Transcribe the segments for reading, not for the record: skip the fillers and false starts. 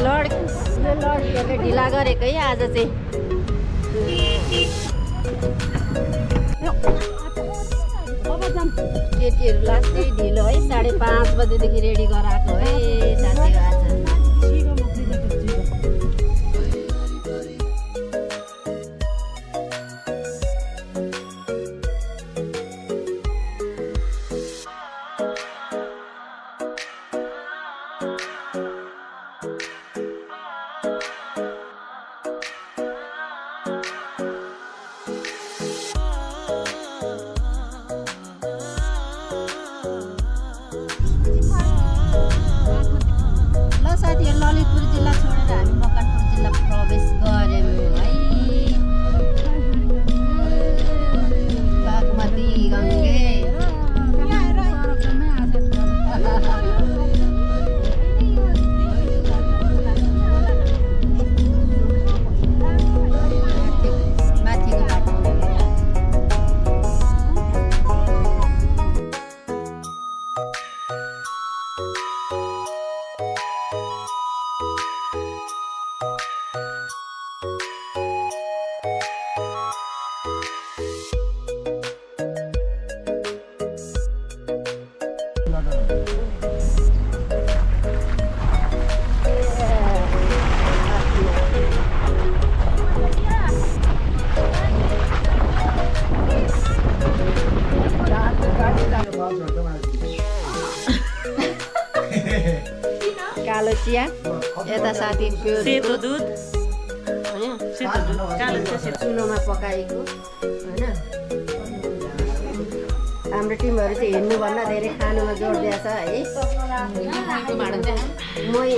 लडकीहरूले ढिला गरेको है आज चाहिँ। केटीहरू लास्टै ढिलो है, 5:30 बजेदेखि रेडी गराएको है साथीहरू आज। ललितपुर जिल्ला छोडेर हामी मकनपुर जिल्ला प्रवेश गऱ्यौँ है। बागमती गङ्गे माथिको बाटो। कालो चिया यता साथी सेतो दुध होइन, सेतो दुध कालो चिया चुलोमा पकाएको होइन। हाम्रो टिमहरू चाहिँ हिँड्नुभन्दा धेरै खानुमा जोड दिएछ है। मै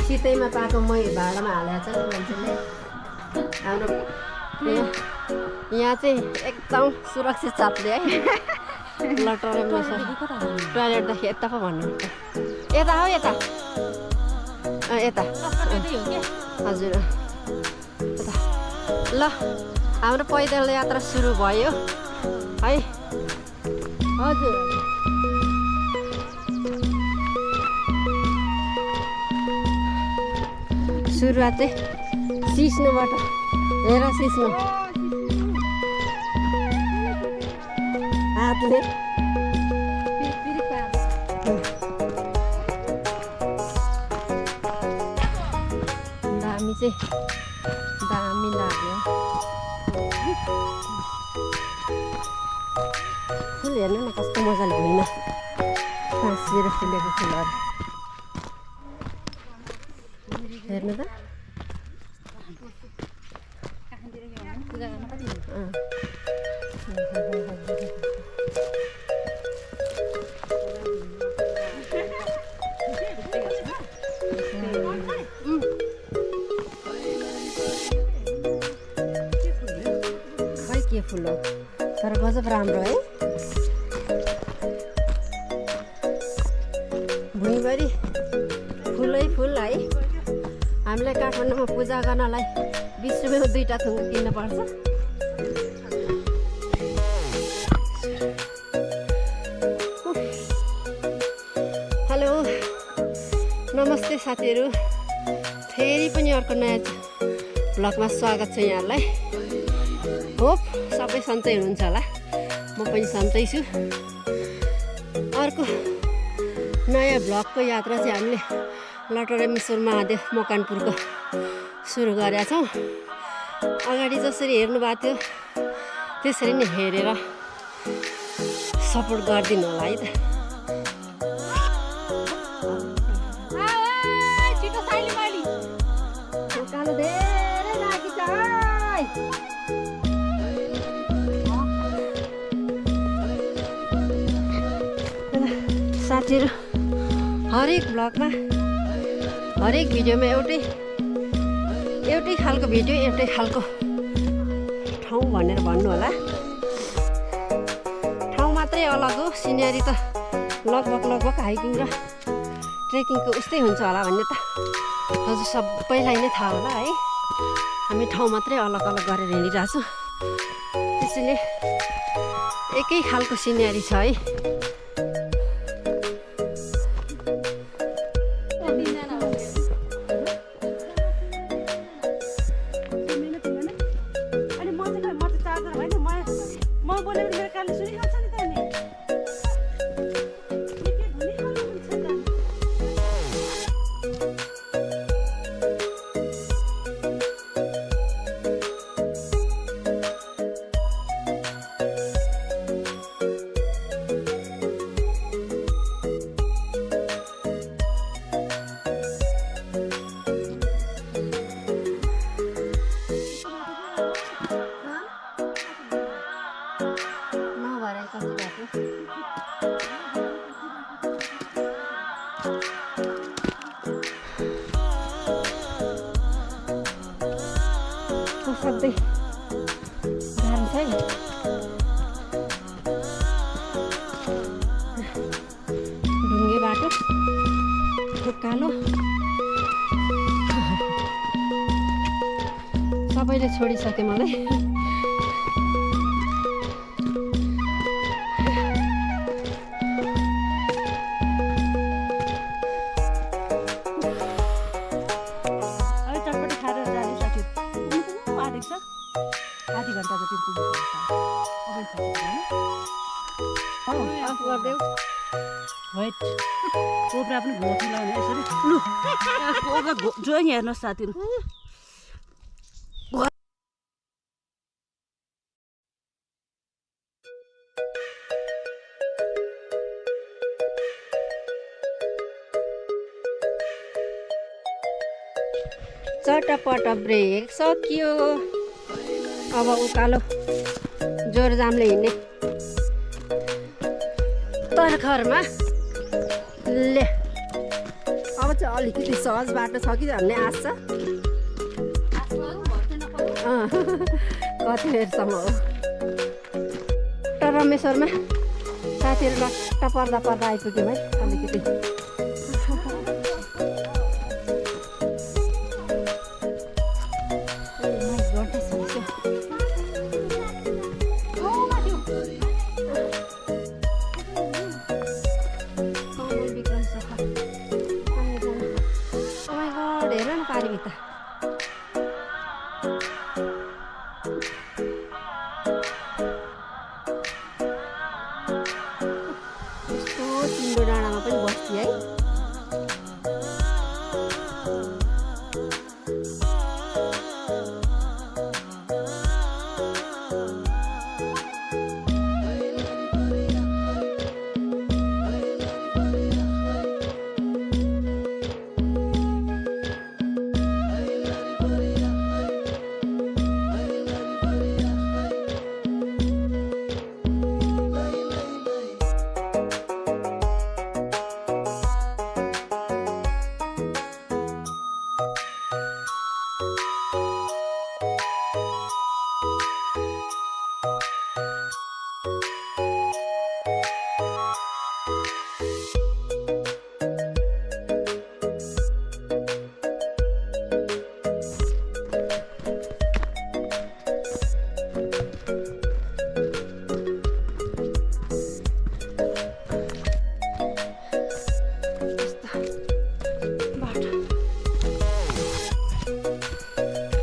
सितैमा पाएको मै भाँडामा हालेको छ मान्छेले। हाम्रो यहाँ चाहिँ एकदम सुरक्षित साथले है। लटरेमा छ टोइलेटदेखि यता पो भन्नु, यता हो यता यता हजुर यता। ल हाम्रो पैदल यात्रा सुरु भयो है। हजुर सुरुवात चाहिँ सिस्नुबाट। हेर सिस्नु हातले दामी चाहिँ दामी लाग्यो। फुल हेर्नु न कस्तो मजाले भुइँमा फाँसिएर फुलेको फुलहरू हेर्नु त। खै के फुल हो तर गजब राम्रो है। भुइँभरि फुलै फुल है। हामीलाई काठमाडौँमा पूजा गर्नलाई 20 रुपियाँमा 2टा थुङ्गा किन्न पर्छ। हेलो नमस्ते साथीहरू, फेरि पनि अर्को नयाँ भ्लगमा स्वागत छ यहाँलाई। होप सबै सन्चै हुनुहुन्छ होला, म पनि सन्चै छु। अर्को नयाँ भ्लगको यात्रा चाहिँ हामीले लटरेश्वर महादेव मकनपुरको सुरु गरेका छौँ। अगाडि जसरी हेर्नुभएको थियो त्यसरी नै हेरेर सपोर्ट गरिदिनु होला है त। उकालो धेरै लागि छ साथीहरू। हरेक भ्लगमा हरेक भिडियोमा एउटै खालको भिडियो एउटै खालको ठाउँ भनेर भन्नु होला। ठाउँ मात्रै अलग हो, सिनेरी त लगभग हाइकिङ र ट्रेकिङको उस्तै हुन्छ होला भन्ने त हजुर सबैलाई नै थाहा होला है। हामी ठाउँ मात्रै अलग अलग गरेर हिँडिरहेछौँ, त्यसैले एकै खालको सिनेरी छ है। सधैँ गाह्रो छ है। ढुङ्गे बाटो उकालो सबैले छोडिसके मलाई। आधी घन्टा जति कोब्रा पनि घोटी लाउने यसरी लु कोब्रा जो हेर्नुहोस् साथीहरू। चटपट ब्रेक सकियो। अब उकालो जोरजामले हिँड्ने तर्खरमा ले। अब चाहिँ अलिकति सहज बाटो छ कि भन्ने आश छ। कति बेरसम्म हो रमेश्वरमा साथीहरू लट्ट पर्दा आइपुग्यौँ है। अलिकति डाँडामा पनि बस्छु है।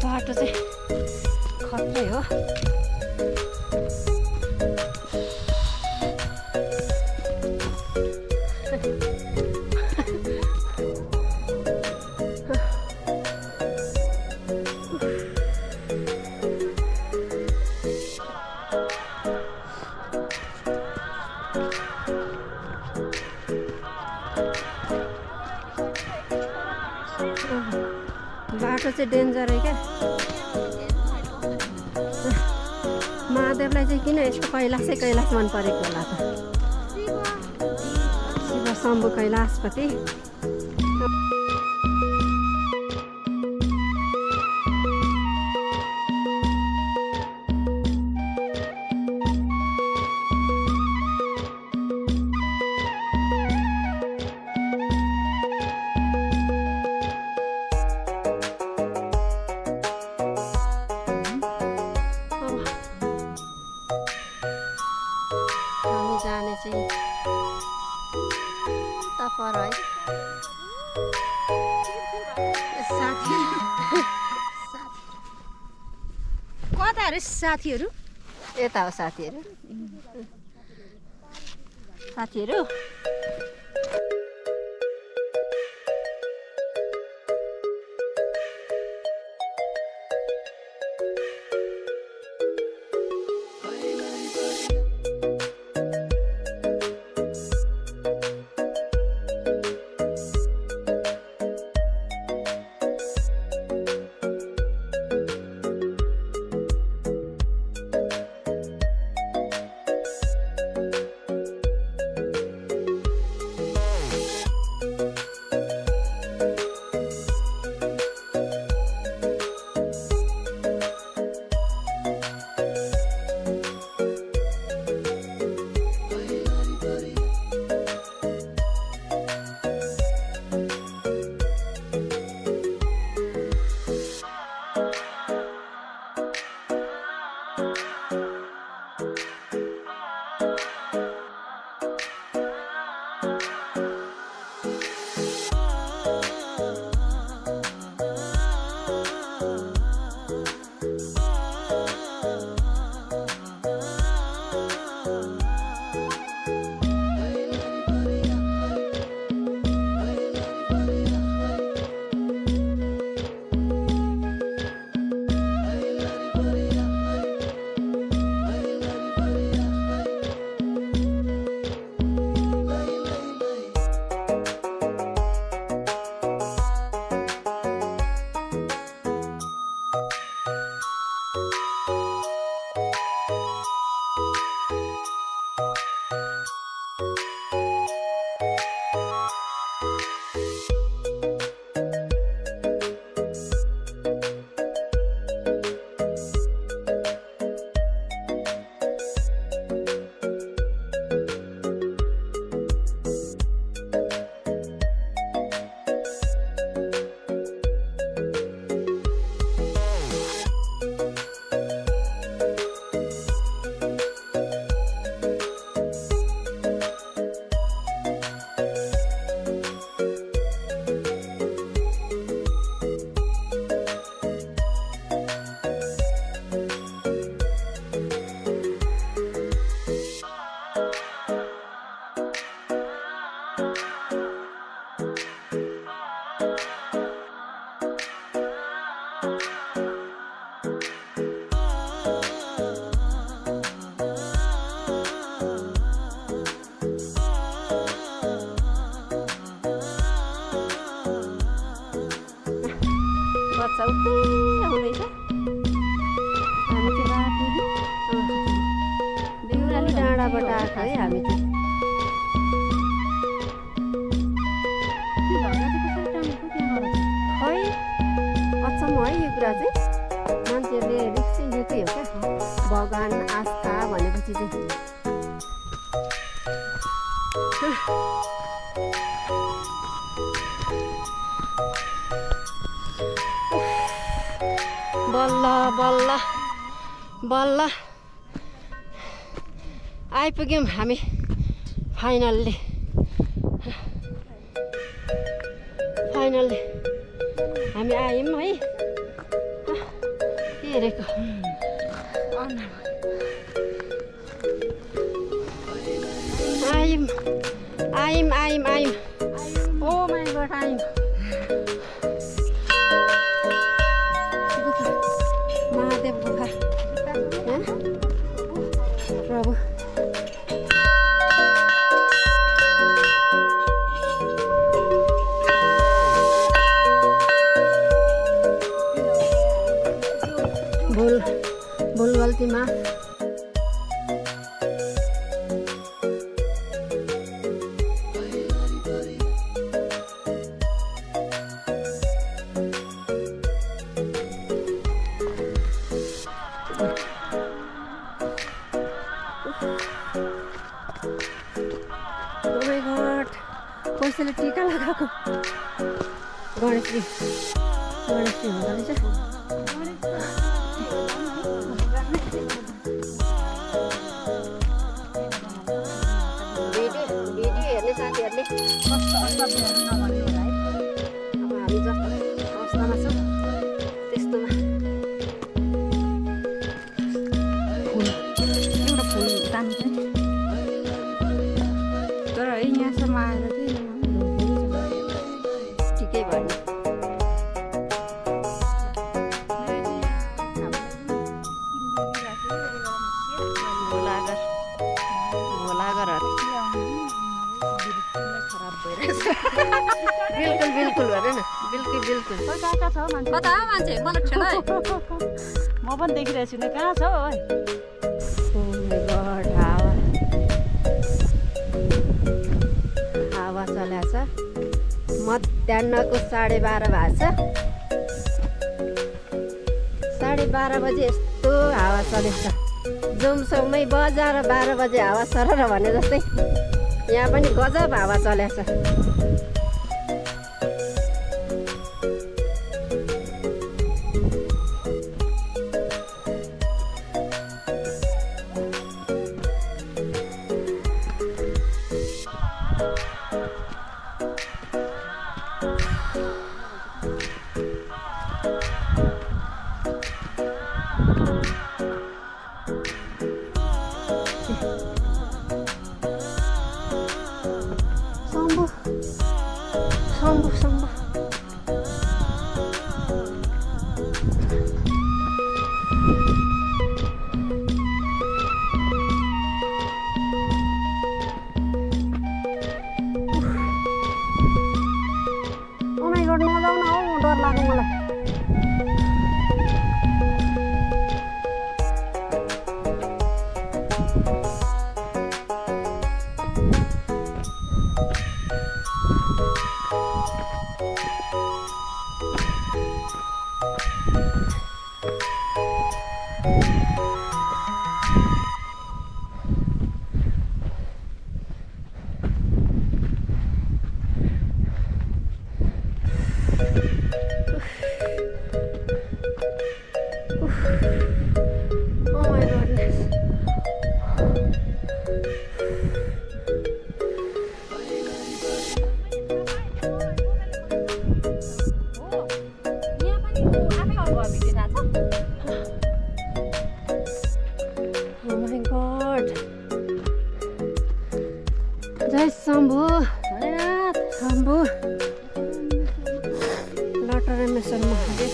बाटो चाहिँ खत्रै हो। बाटो चाहिँ डेन्जर है क्या। महादेवलाई चाहिँ किन यस्तो कैलाश मन परेको होला त। शिव शम्भु कैलाशपति चाहिँ उता पर है साथी कता अरे साथीहरू यता हो साथीहरू साथीहरू बच्चा उतै आउँदैछ हामी चाहिँ बिउराली डाँडाबाट आएको है हामी चाहिँ खै अचम्म है यो कुरा चाहिँ मान्छेहरूले रिक्सी लिएकै हो क्या भगवान् आस्था भनेपछि चाहिँ बल्ल बल्ल बल्ल आइपुग्यौँ हामी फाइनल्ली हामी आयौँ है के हेरेको आयौँ ओ माइ गॉड आयौँ महादेव गुफा प्रभु भूल गल्ती माफ कसैले टिका लगाएको गणेशजी हुँदो रहेछ भने कस्तो असाध्यहरू नभने होला है। अब हामी जस्तो अवस्थामा छौँ त्यस्तोमा फुल एउटा फुल दामी छ नि। तर है यहाँसम्म आएर चाहिँ ठिकै भयो नि। बिल्कुल भन न, बिल्कुल कहाँ छ मान्छे? कता हो मान्छे मलाई ठेला म पनि देखिरहेको छु नि, कहाँ छ हौ? हावा चलेको छ। मध्याहको 12:30 भएको छ। 12:30 बजे यस्तो हावा चलेको छ। जुमसम्मै बजार 12 बजे हावा सरर भने जस्तै यहाँ पनि गजब हावा चलेको छ। शम्भु ओ माइ गॉड, नजाऊ न हौ, डर लाग्यो मलाई। जय शम्भु शम्भु लटरेमेश्वर महादेव।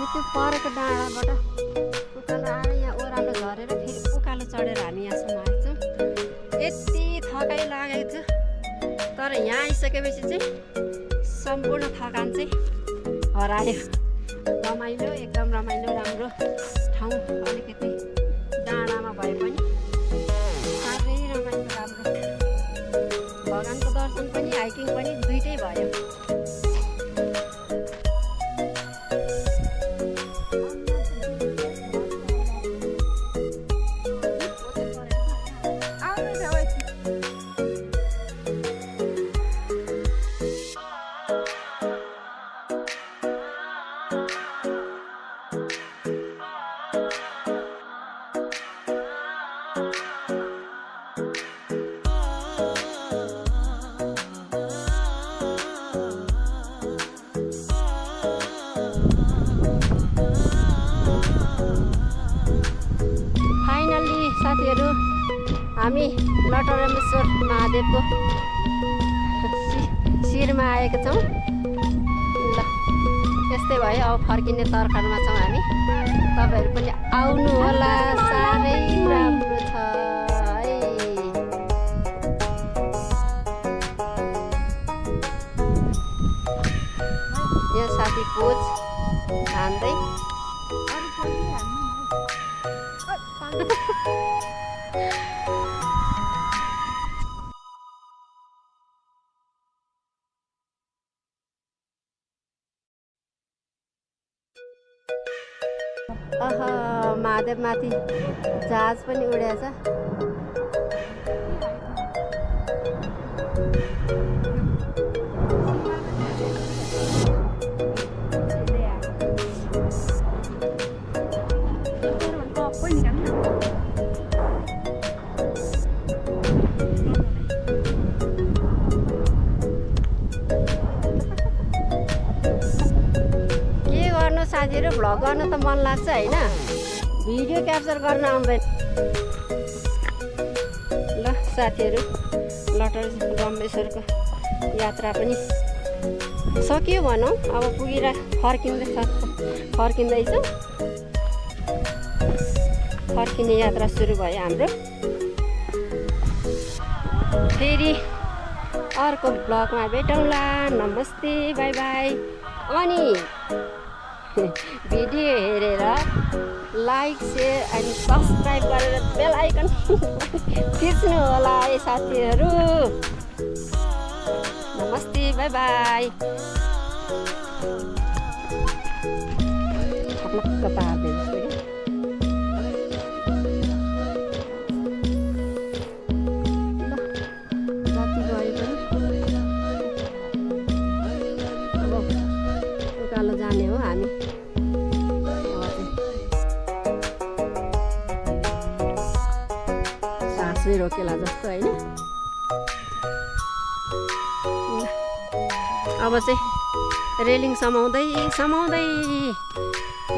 त्यो परेको डाँडाबाट उकालो आएर यहाँ ओह्रालो झरेर फेरि उकालो चढेर हामी यहाँसम्म आएछौँ। यति थकाइ लागेको छ, तर यहाँ आइसकेपछि चाहिँ सम्पूर्ण थकान चाहिँ हरायो। रमाइलो, एकदम रमाइलो, राम्रो ठाउँ। अलिकति डाँडामा भए पनि साह्रै रमाइलो, राम्रो। भगवानको दर्शन पनि हाइकिङ पनि दुइटै भयो। हामी लटरमेश्वर महादेवको शिरमा आएका छौँ। ल यस्तै भयो, अब फर्किने तर्खरमा छौँ हामी। तपाईँहरू पनि आउनु होला, साह्रै राम्रो छ है। यहाँ साथी पोज हान्दै महादेव माथि जहाज पनि उडेछ। साथीहरू भ्लग गर्न त मन लाग्छ होइन, भिडियो क्याप्चर गर्न आउँदैन। ल साथीहरू लटरम्मेश्वरको यात्रा पनि सकियो भनौँ। अब पुगेर फर्किँदैछौँ। फर्किने यात्रा सुरु भयो हाम्रो। फेरि अर्को ब्लगमा भेटौँला। नमस्ते, बाई बाई। अनि भिडियो हेरेर लाइक, सेयर एन्ड सब्सक्राइब गरेर बेल आइकन थिच्नु होला है साथीहरू। नमस्ते, बाई बाई। ठक्क पार्दै जस्तो क्या। जति गए पनि अब उकालो जाने हो हामी। सासै रोकेला जस्तो होइन। अब चाहिँ रेलिङ समाउँदै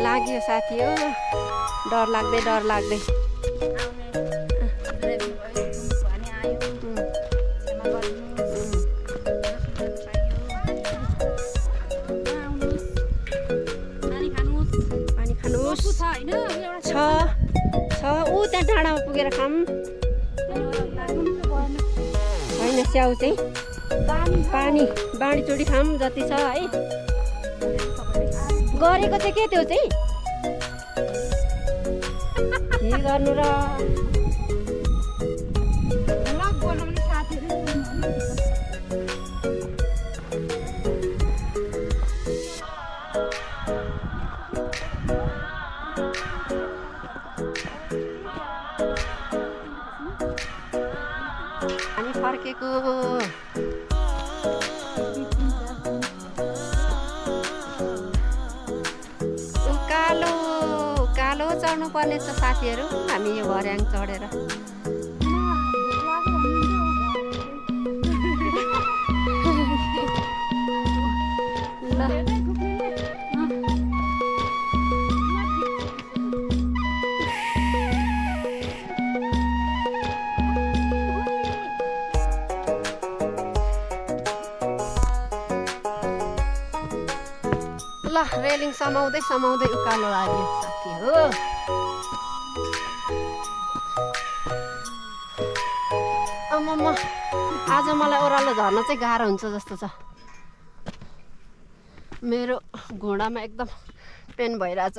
लाग्यो साथी हो। डर लाग्दै पानी खानुहोस् छ ऊ त्यहाँ डाँडामा पुगेर खाऊँ होइन। स्याउ चाहिँ पानी बाँडीचुडी खाऊँ जति छ है। गरेको चाहिँ के त्यो चाहिँ के गर्नु र। हामी फर्केको उकालो चढ्नु पर्ने छ साथीहरू। हामी यो भर्याङ चढेर ल रेलिङ समाउँदै उकालो लाग्यो साथी हो। आमामा आज मलाई ओह्रालो झर्न चाहिँ गाह्रो हुन्छ जस्तो छ। मेरो घुँडामा एकदम पेन भइरहेछ।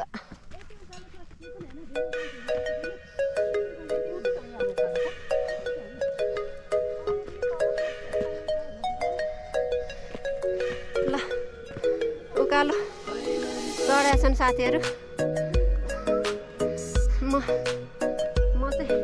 ल उकालो चढेका छन् साथीहरू। म चाहिँ